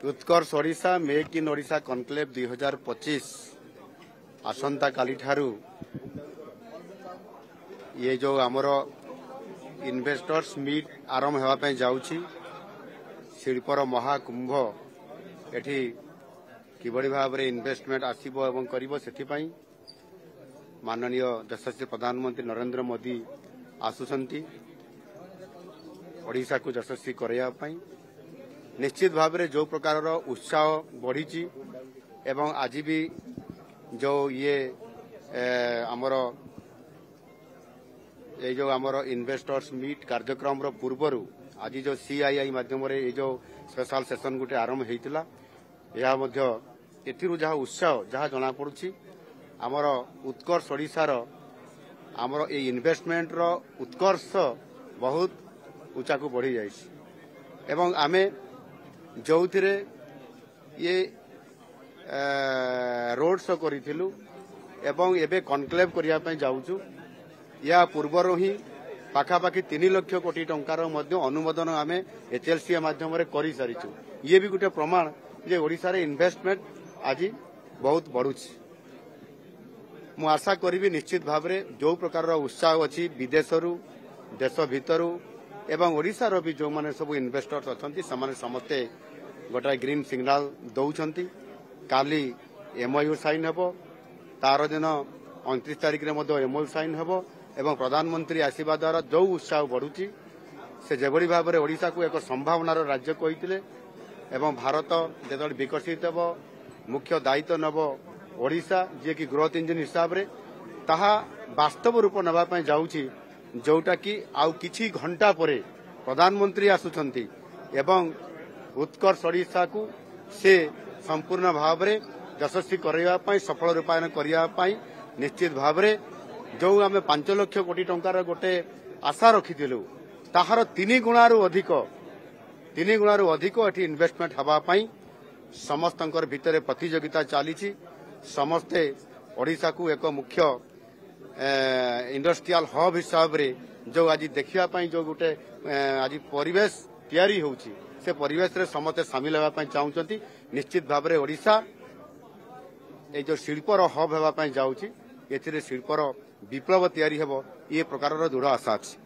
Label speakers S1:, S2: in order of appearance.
S1: Utkarsh Odisha make in Odisha conclave 2025 आसंता काली ठारू ये जो आमर इन्वेस्टर्स मीट आरंभ होगापी जाऊँगी शिल्पर महाकुंभ एठी किभली भाव में इन्वेस्टमेंट आसीबो एवं करिबो सेथिपाई माननीय यशस्वी प्रधानमंत्री नरेंद्र मोदी आसुसंती ओडिशा को यशस्वी करया पाई निश्चित भाव में जो प्रकार उत्साह बढ़ी एवं आज भी जो ये आमर ये जो आमर इन्वेस्टर्स मीट कार्यक्रम पूर्वर आज जो सीआईआई माध्यम ये जो स्पेशल सेशन गोटे आरंभ होता एथिरु जहाँ उत्साह जहाँ जना पड़ुछि आमर उत्कर्ष ओडिशार आमर ये इन्वेस्टमेंट रो उत्कर्ष बहुत ऊंचा को बढ़ी जाइछि एवं आमे जो थिरे ये रोड शो करिथिलु एवं एबे कनक्लेव करिया पय जाउछु या पूर्वर ही पाखापाखि 3 लाख कोटी टंकार मध्य अनुमोदन आमे एचएलसी माध्यम रे करि सारिछु ये भी गोटे प्रमाण जे ओडिशा रे इन्वेस्टमेंट आज बहुत बढ़ुछि मु आशा करी निश्चित भाव में जो प्रकार उत्साह अच्छी विदेशरू देश भितरू एवं ओडिशार भी जो माने सब इन्वेस्टर्स अच्छी समस्ते गोटाए ग्रीन सिग्नाल दौरान काली एमओयू साइन हेबो तार दिन 29 तारिख में एमओयू साइन हेबो एवं प्रधानमंत्री आसीबा द्वारा जो उत्साह बढ़ुची से जेभली भाव में ओडिशा को एक संभावनार राज्य कहिथिले एवं भारत जेतबे विकसित हेबो मुख्य दायित्व नब ओडिशा जे कि ग्रोथ इंजिन हिसाब रे ताहा वास्तव रूप नवाई जाऊँगी जोटा कि आउ किछि घंटा परे प्रधानमंत्री आसुछंती एवं उत्कर्ष ओडिशा को से संपूर्ण भाव में यशस्वी करने सफल रूपायन करने निश्चित भाव में जो आम 5 लाख कोटी टंकार गोटे आशा रखिलु ताहार 3 गुणारू अधिक एटी इन्वेस्टमेंट हवापाई समस्त भितर प्रतियोगिता चली समस्ते ओडिशा को एक मुख्य इंडस्ट्रियल हब हिसाब रे जो आज देखापी जो गोटे आज परिवेश तैयारी होउची से परिवेश रे समस्ते सामिल होगा चाहते निश्चित भाव में ओडिशा ये जो शिल्पर हब होगापी जाऊँगी एथिरे शिल्पर विप्लव तैयारी हेबो ये प्रकार दृढ़ आशा अछि।